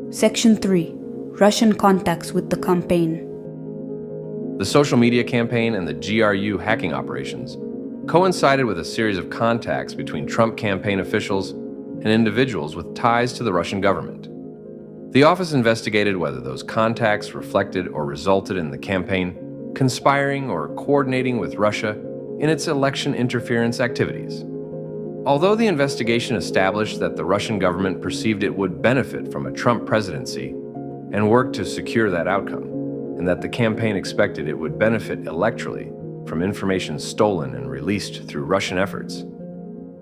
Section 3. Russian contacts with the campaign. The social media campaign and the GRU hacking operations coincided with a series of contacts between Trump campaign officials and individuals with ties to the Russian government. The office investigated whether those contacts reflected or resulted in the campaign conspiring or coordinating with Russia in its election interference activities. Although the investigation established that the Russian government perceived it would benefit from a Trump presidency and worked to secure that outcome, and that the campaign expected it would benefit electorally from information stolen and released through Russian efforts,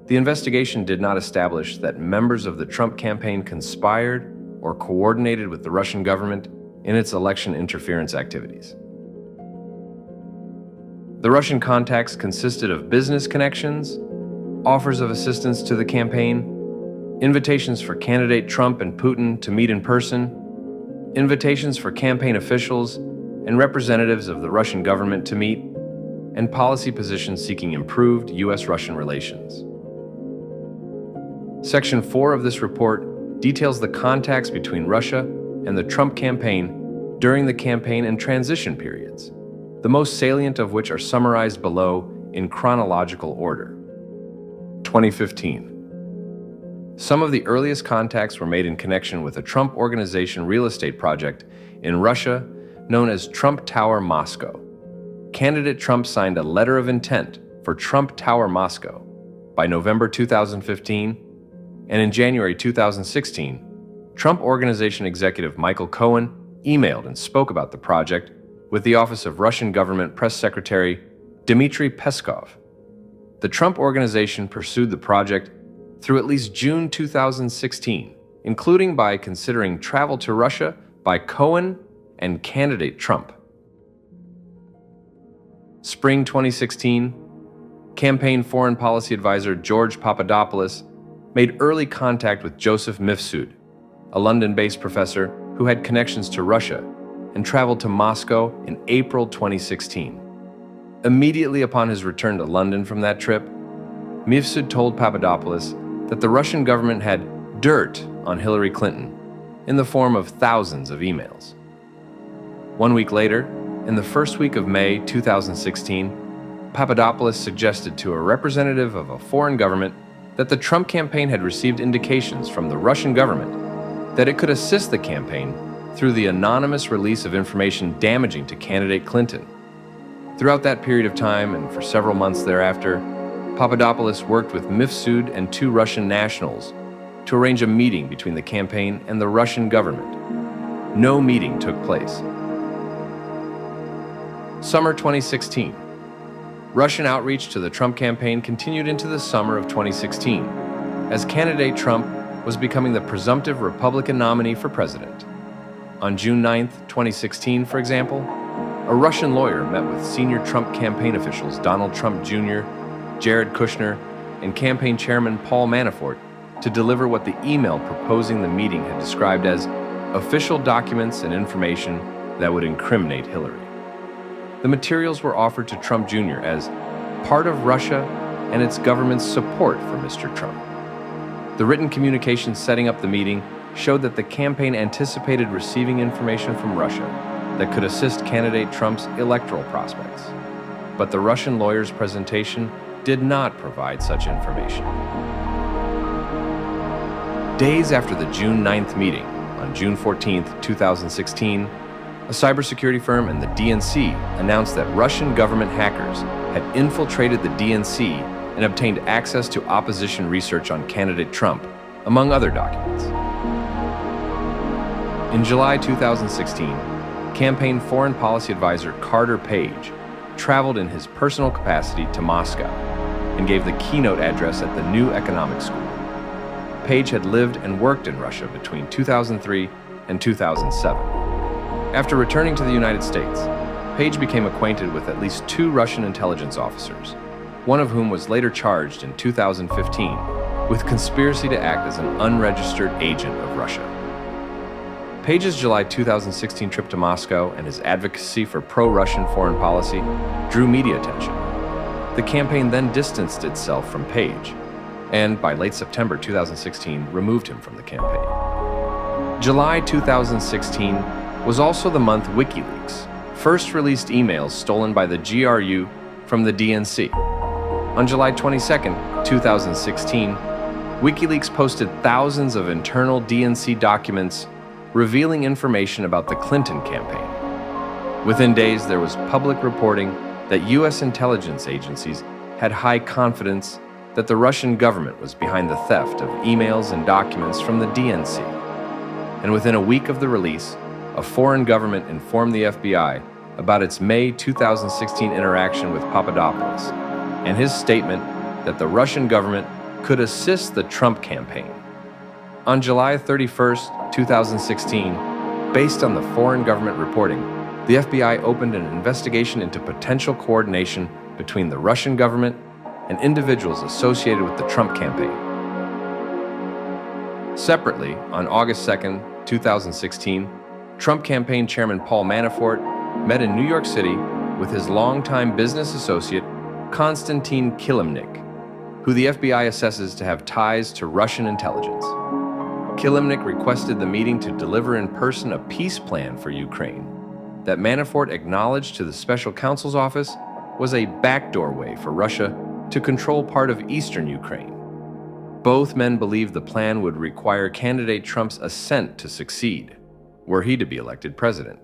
the investigation did not establish that members of the Trump campaign conspired or coordinated with the Russian government in its election interference activities. The Russian contacts consisted of business connections, offers of assistance to the campaign, invitations for candidate Trump and Putin to meet in person, invitations for campaign officials and representatives of the Russian government to meet, and policy positions seeking improved U.S.-Russian relations. Section 4 of this report details the contacts between Russia and the Trump campaign during the campaign and transition periods, the most salient of which are summarized below in chronological order. 2015. Some of the earliest contacts were made in connection with a Trump Organization real estate project in Russia known as Trump Tower Moscow. Candidate Trump signed a letter of intent for Trump Tower Moscow by November 2015, and in January 2016, Trump Organization executive Michael Cohen emailed and spoke about the project with the Office of Russian Government Press Secretary Dmitry Peskov. The Trump Organization pursued the project through at least June 2016, including by considering travel to Russia by Cohen and candidate Trump. Spring 2016, campaign foreign policy advisor George Papadopoulos made early contact with Joseph Mifsud, a London-based professor who had connections to Russia, and traveled to Moscow in April 2016. Immediately upon his return to London from that trip, Mifsud told Papadopoulos that the Russian government had dirt on Hillary Clinton in the form of thousands of emails. 1 week later, in the first week of May 2016, Papadopoulos suggested to a representative of a foreign government that the Trump campaign had received indications from the Russian government that it could assist the campaign through the anonymous release of information damaging to candidate Clinton. Throughout that period of time and for several months thereafter, Papadopoulos worked with Mifsud and 2 Russian nationals to arrange a meeting between the campaign and the Russian government. No meeting took place. Summer 2016. Russian outreach to the Trump campaign continued into the summer of 2016, as candidate Trump was becoming the presumptive Republican nominee for president. On June 9, 2016, for example, a Russian lawyer met with senior Trump campaign officials Donald Trump Jr., Jared Kushner, and campaign chairman Paul Manafort to deliver what the email proposing the meeting had described as official documents and information that would incriminate Hillary. The materials were offered to Trump Jr. as part of Russia and its government's support for Mr. Trump. The written communication setting up the meeting showed that the campaign anticipated receiving information from Russia that could assist candidate Trump's electoral prospects. But the Russian lawyer's presentation did not provide such information. Days after the June 9th meeting, on June 14, 2016, a cybersecurity firm and the DNC announced that Russian government hackers had infiltrated the DNC and obtained access to opposition research on candidate Trump, among other documents. In July 2016, campaign foreign policy advisor Carter Page traveled in his personal capacity to Moscow and gave the keynote address at the New Economic School. Page had lived and worked in Russia between 2003 and 2007. After returning to the United States, Page became acquainted with at least 2 Russian intelligence officers, one of whom was later charged in 2015 with conspiracy to act as an unregistered agent of Russia. Page's July 2016 trip to Moscow and his advocacy for pro-Russian foreign policy drew media attention. The campaign then distanced itself from Page, and by late September 2016, removed him from the campaign. July 2016 was also the month WikiLeaks first released emails stolen by the GRU from the DNC. On July 22, 2016, WikiLeaks posted thousands of internal DNC documents revealing information about the Clinton campaign. Within days, there was public reporting that U.S. intelligence agencies had high confidence that the Russian government was behind the theft of emails and documents from the DNC. And within a week of the release, a foreign government informed the FBI about its May 2016 interaction with Papadopoulos and his statement that the Russian government could assist the Trump campaign. On July 31, 2016, based on the foreign government reporting, the FBI opened an investigation into potential coordination between the Russian government and individuals associated with the Trump campaign. Separately, on August 2, 2016, Trump campaign chairman Paul Manafort met in New York City with his longtime business associate, Konstantin Kilimnik, who the FBI assesses to have ties to Russian intelligence. Kilimnik requested the meeting to deliver in person a peace plan for Ukraine that Manafort acknowledged to the special counsel's office was a backdoor way for Russia to control part of eastern Ukraine. Both men believed the plan would require candidate Trump's assent to succeed, were he to be elected president.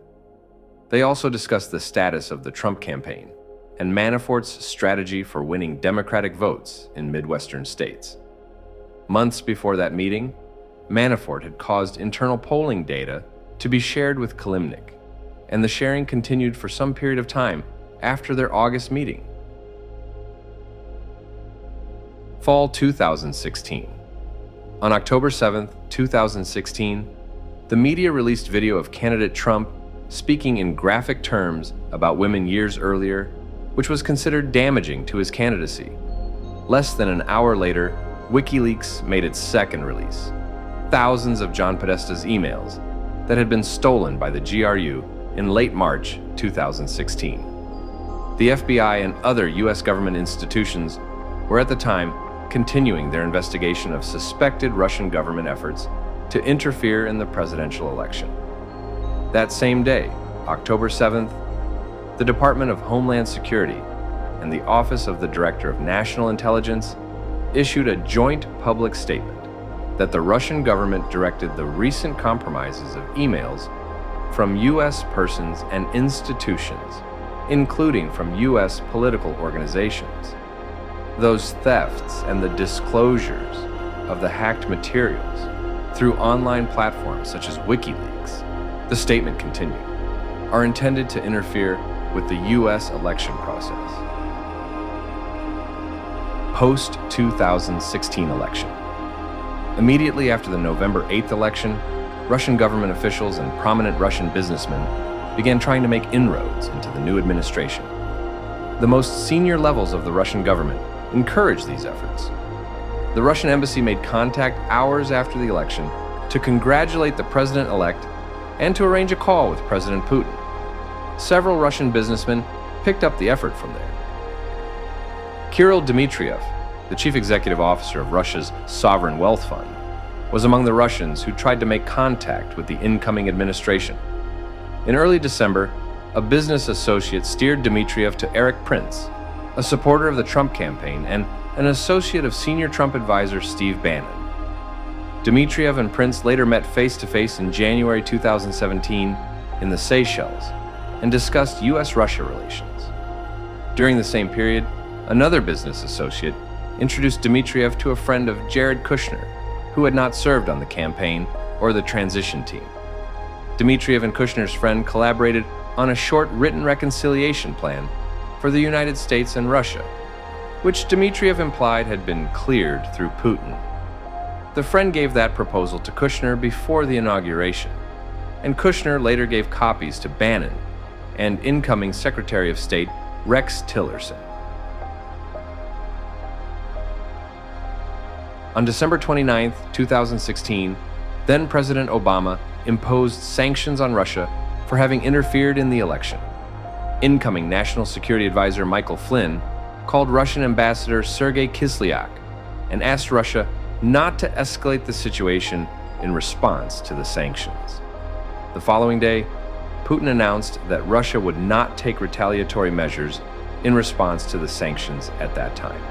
They also discussed the status of the Trump campaign and Manafort's strategy for winning Democratic votes in Midwestern states. Months before that meeting, Manafort had caused internal polling data to be shared with Kilimnik, and the sharing continued for some period of time after their August meeting. Fall 2016. On October 7, 2016, the media released video of candidate Trump speaking in graphic terms about women years earlier, which was considered damaging to his candidacy. Less than an hour later, WikiLeaks made its second release. Thousands of John Podesta's emails that had been stolen by the GRU in late March 2016. The FBI and other U.S. government institutions were at the time continuing their investigation of suspected Russian government efforts to interfere in the presidential election. That same day, October 7th, the Department of Homeland Security and the Office of the Director of National Intelligence issued a joint public statement that the Russian government directed the recent compromises of emails from U.S. persons and institutions, including from U.S. political organizations. Those thefts and the disclosures of the hacked materials through online platforms such as WikiLeaks, the statement continued, are intended to interfere with the U.S. election process. Post-2016 election. Immediately after the November 8th election, Russian government officials and prominent Russian businessmen began trying to make inroads into the new administration. The most senior levels of the Russian government encouraged these efforts. The Russian embassy made contact hours after the election to congratulate the president-elect and to arrange a call with President Putin. Several Russian businessmen picked up the effort from there. Kirill Dmitriev, the chief executive officer of Russia's Sovereign Wealth Fund, was among the Russians who tried to make contact with the incoming administration. In early December, a business associate steered Dmitriev to Eric Prince, a supporter of the Trump campaign and an associate of senior Trump advisor Steve Bannon. Dmitriev and Prince later met face-to-face in January 2017 in the Seychelles and discussed U.S.-Russia relations. During the same period, another business associate introduced Dmitriev to a friend of Jared Kushner, who had not served on the campaign or the transition team. Dmitriev and Kushner's friend collaborated on a short written reconciliation plan for the United States and Russia, which Dmitriev implied had been cleared through Putin. The friend gave that proposal to Kushner before the inauguration, and Kushner later gave copies to Bannon and incoming Secretary of State Rex Tillerson. On December 29, 2016, then President Obama imposed sanctions on Russia for having interfered in the election. Incoming National Security Advisor Michael Flynn called Russian Ambassador Sergei Kislyak and asked Russia not to escalate the situation in response to the sanctions. The following day, Putin announced that Russia would not take retaliatory measures in response to the sanctions at that time.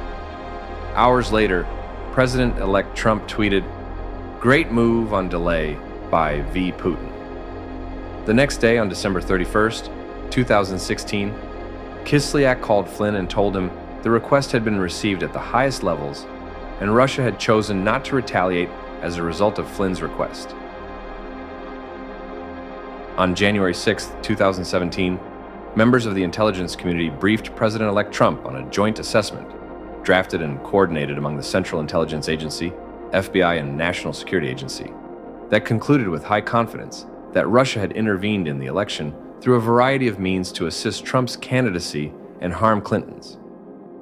Hours later, President-elect Trump tweeted, "Great move on delay by V. Putin." The next day, on December 31st, 2016, Kislyak called Flynn and told him the request had been received at the highest levels, and Russia had chosen not to retaliate as a result of Flynn's request. On January 6, 2017, members of the intelligence community briefed President-elect Trump on a joint assessment, drafted and coordinated among the Central Intelligence Agency, FBI, and National Security Agency, that concluded with high confidence that Russia had intervened in the election through a variety of means to assist Trump's candidacy and harm Clinton's.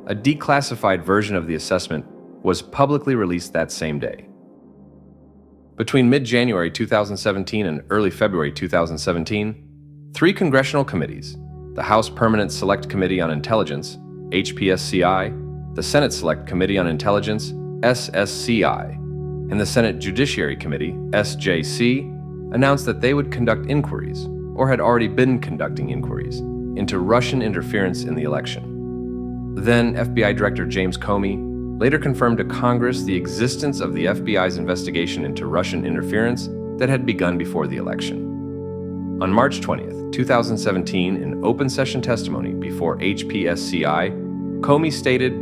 A declassified version of the assessment was publicly released that same day. Between mid-January 2017 and early February 2017, 3 congressional committees, the House Permanent Select Committee on Intelligence, HPSCI, the Senate Select Committee on Intelligence, SSCI, and the Senate Judiciary Committee, SJC, announced that they would conduct inquiries, or had already been conducting inquiries, into Russian interference in the election. Then FBI Director James Comey later confirmed to Congress the existence of the FBI's investigation into Russian interference that had begun before the election. On March 20th, 2017, in open session testimony before HPSCI, Comey stated,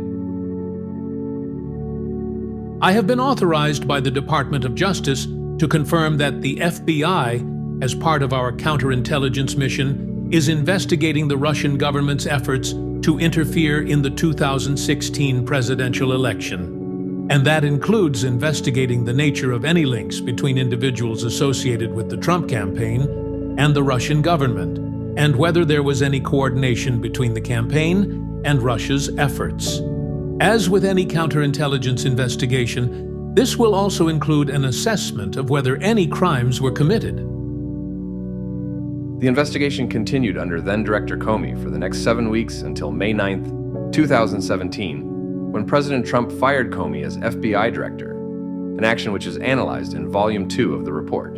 "I have been authorized by the Department of Justice to confirm that the FBI, as part of our counterintelligence mission, is investigating the Russian government's efforts to interfere in the 2016 presidential election. And that includes investigating the nature of any links between individuals associated with the Trump campaign and the Russian government, and whether there was any coordination between the campaign and Russia's efforts. As with any counterintelligence investigation, this will also include an assessment of whether any crimes were committed." The investigation continued under then-Director Comey for the next 7 weeks until May 9th, 2017, when President Trump fired Comey as FBI Director, an action which is analyzed in Volume 2 of the report.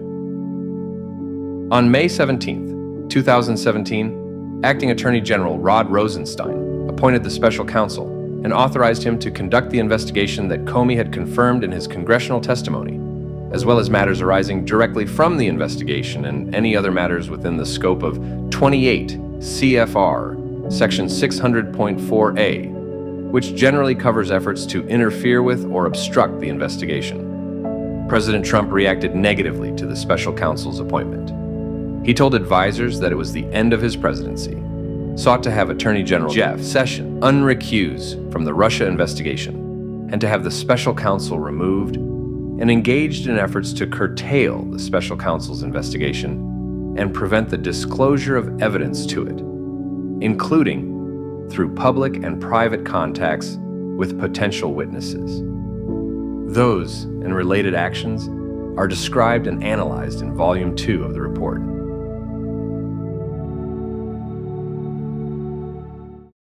On May 17th, 2017, Acting Attorney General Rod Rosenstein appointed the special counsel and authorized him to conduct the investigation that Comey had confirmed in his congressional testimony, as well as matters arising directly from the investigation and any other matters within the scope of 28 CFR Section 600.4a, which generally covers efforts to interfere with or obstruct the investigation. President Trump reacted negatively to the special counsel's appointment. He told advisors that it was the end of his presidency, sought to have Attorney General Jeff Sessions unrecuse from the Russia investigation, and to have the special counsel removed, and engaged in efforts to curtail the special counsel's investigation and prevent the disclosure of evidence to it, including through public and private contacts with potential witnesses. Those and related actions are described and analyzed in Volume 2 of the report.